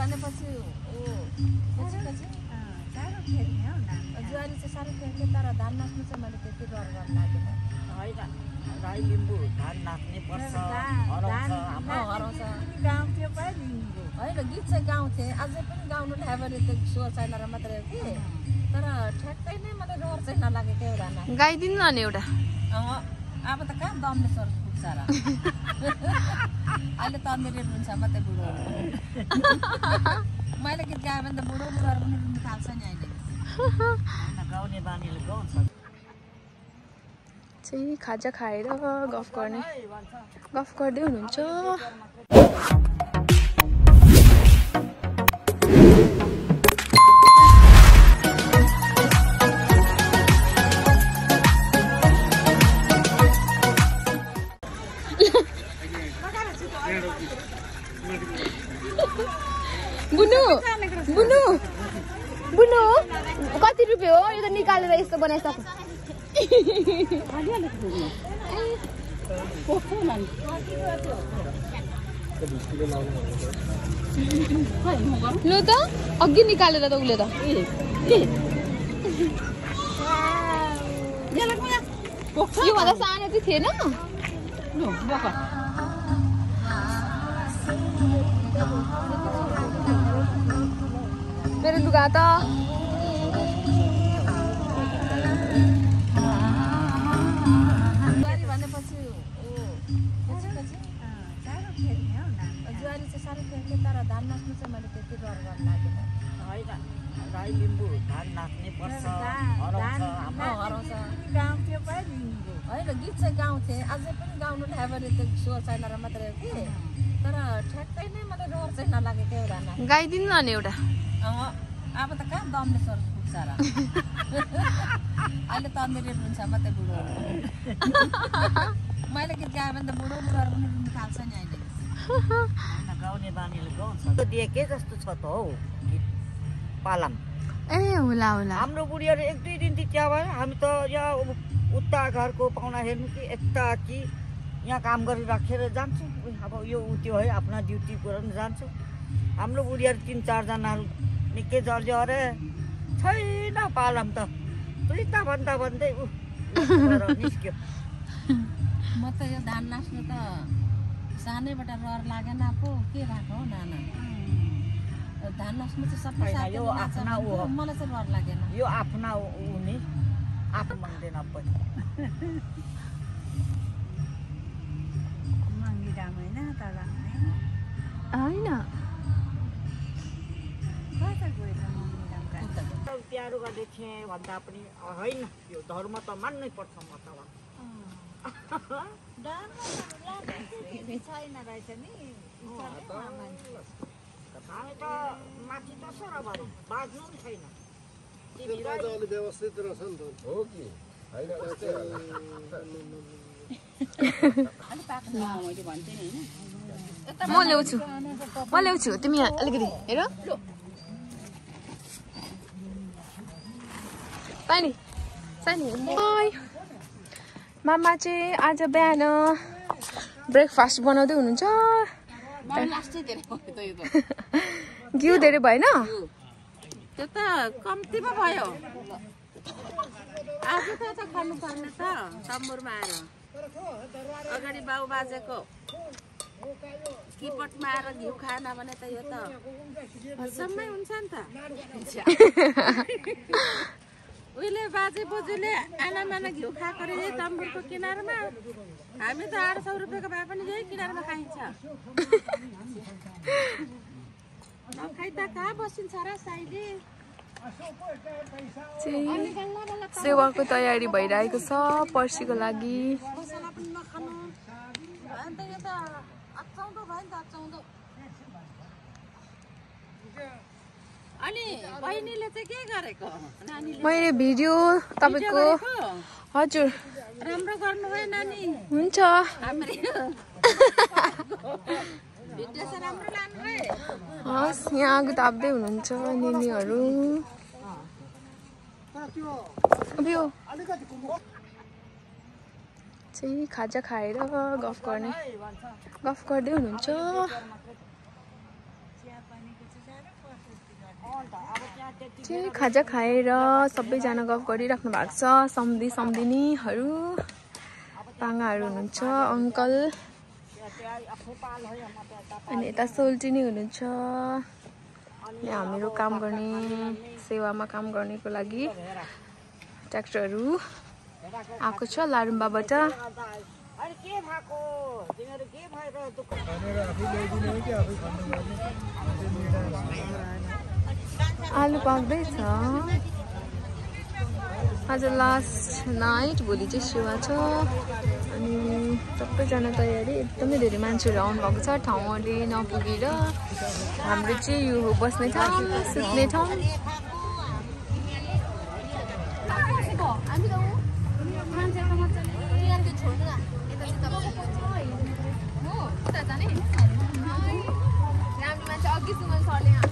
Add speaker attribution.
Speaker 1: भनेपछि जुवारी चाहिँ साह्रो खेल्थेँ तर धान नाच्नु चाहिँ मैले त्यति डर गर्न लागेन।
Speaker 2: होइन राई लिम्बू धान नाच्ने पर्छ हराउँछ होइन
Speaker 1: गीत चाहिँ गाउँथेँ अझै पनि गाउनु ल्यायो भने त्यो स्वर छैन र मात्रै हो कि तर ठ्याक्कै नै मलाई डर चाहिँ नलागेको एउटा
Speaker 3: गाइदिनु न एउटा
Speaker 1: अब त कहाँ दमले स्वर पुग्छ र अहिले तन्देरी रुन्छ मात्रै बुढो मैले गीत गायो भने त बुढो बुढोहरू पनि रुनु थाल्छ नि अहिले
Speaker 2: गाउने बानीले गाउँछ
Speaker 3: चाहिँ खाजा खाएर गफ गर्दै हुनुहुन्छ। बुनु कति रुपियाँ हो यो त निकालेर यस्तो बनाइसक्यो लु त अघि निकालेर त उसले त योभन्दा सानो चाहिँ थिएन मेरो लुगा त
Speaker 1: जुवारी चाहिँ साह्रो खेल्थेँ तर धान नाच्नु चाहिँ मैले त्यति डर गर्न लागेन।
Speaker 2: होइन राई लिम्बू धान नाच्ने पर्छ हराउँछ
Speaker 1: होइन गीत चाहिँ गाउँथेँ अझै पनि गाउनु ल्यायो भने त्यो स्वर छैन र मात्रै हो कि तर ठ्याक्कै नै मलाई डर चाहिँ नलागेको एउटा
Speaker 3: गाइदिनु न एउटा
Speaker 1: अब त कहाँ दमले स्वर पुग्छ र अहिले तन्देरी रुन्छ मात्रै बुढो मैले गीत गायो भने त बुढो बुढोहरू पनि रुनु थाल्छ नि अहिले
Speaker 2: गाउने बानीले गाउँछ दिए के जस्तो छ त हौ पालाम
Speaker 3: ए होला
Speaker 2: हाम्रो बुढीहरू एक दुई दिन त्यहाँ भयो हामी त यहाँ उता घरको पाहुना हेर्नु कि यता कि यहाँ काम गरिराखेर जान्छु अब यो त्यो है आफ्ना ड्युटी गर्न जान्छु हाम्रो बुढीहरू 3-4 जनाहरू निकै जर्जो अरे छैन पालाम त तुलिता भन्दै निस्क्यो
Speaker 1: म त यो धान नाच्नु त सानैबाट डर लागेन पो के भएको हो नाना धान नाच्नु चाहिँ सबै
Speaker 2: यो आफ्ना
Speaker 1: मलाई चाहिँ डर लागेन
Speaker 2: यो आफ्ना उनी आफू मान्दैन पनि
Speaker 3: होइन
Speaker 2: प्यारो गर्दै थिएँ भन्दा पनि होइन यो धर्म त मान्नै पर्छ म त
Speaker 1: छैन रहेछ नि
Speaker 2: हामी त माथि त सर भरौँ बाज्नु पनि छैन
Speaker 4: व्यवस्थित रहेछ नि त हो कि
Speaker 3: म ल्याउँछु तिमी अलिकति हेर मामा चाहिँ आज बिहान ब्रेकफास्ट बनाउँदै हुनुहुन्छ घिउ धेरै भएन
Speaker 1: त्यो त कम्तीमा भयो आज त खानु पर्ने त तम्बुरमा आएर अगाडि बाउ बाजेको किपटमा आएर घिउ खाएन भने त यो त हसम्मै हुन्छ नि त उहिले बाजे बोजूले आनामाना घिउ खाएको रे तम्बुरको किनारमा हामी त 800 रुपियाँको भए पनि यही किनारमा खाइन्छ नखाइ त कहाँ बसिन्छ र साइली
Speaker 3: सेवाको तयारी भइरहेको छ पर्सीको लागि
Speaker 1: अनि बहिनीले चाहिँ के गरेको
Speaker 3: मैले भिडियो तपाईको हजुर
Speaker 1: राम्रो गर्नु भयो नानी
Speaker 3: हुन्छ
Speaker 1: भिडियो चाहिँ राम्रो लानु भयो
Speaker 3: हस् यहाँ आगो ताप्दै हुनुहुन्छ निनीहरू चाहिँ खाजा खाएर गफ गर्दै हुनुहुन्छ चाहिँ खाजा खाएर सबैजना गफ गरिराख्नु भएको छ। सम्धिनीहरू पाङ्गाहरू हुनुहुन्छ, अङ्कल अनि यता सोल्टिनी हुनुहुन्छ। यहाँ हामीहरू काम गर्ने सेवामा काम गर्नेको लागि ट्र्याक्टरहरू आएको छ लारुम्बाबाट। आलु पाक्दैछ। आज लास्ट नाइट, भोलि चाहिँ सेवा छ अनि सबैजना तयारी। एकदमै धेरै मान्छेहरू आउनुभएको छ, ठाउँहरूले नपुगेर। हाम्रो चाहिँ यो हो बस्ने ठाउँ, सुत्ने ठाउँ। मान्छे अघि सुमन सरले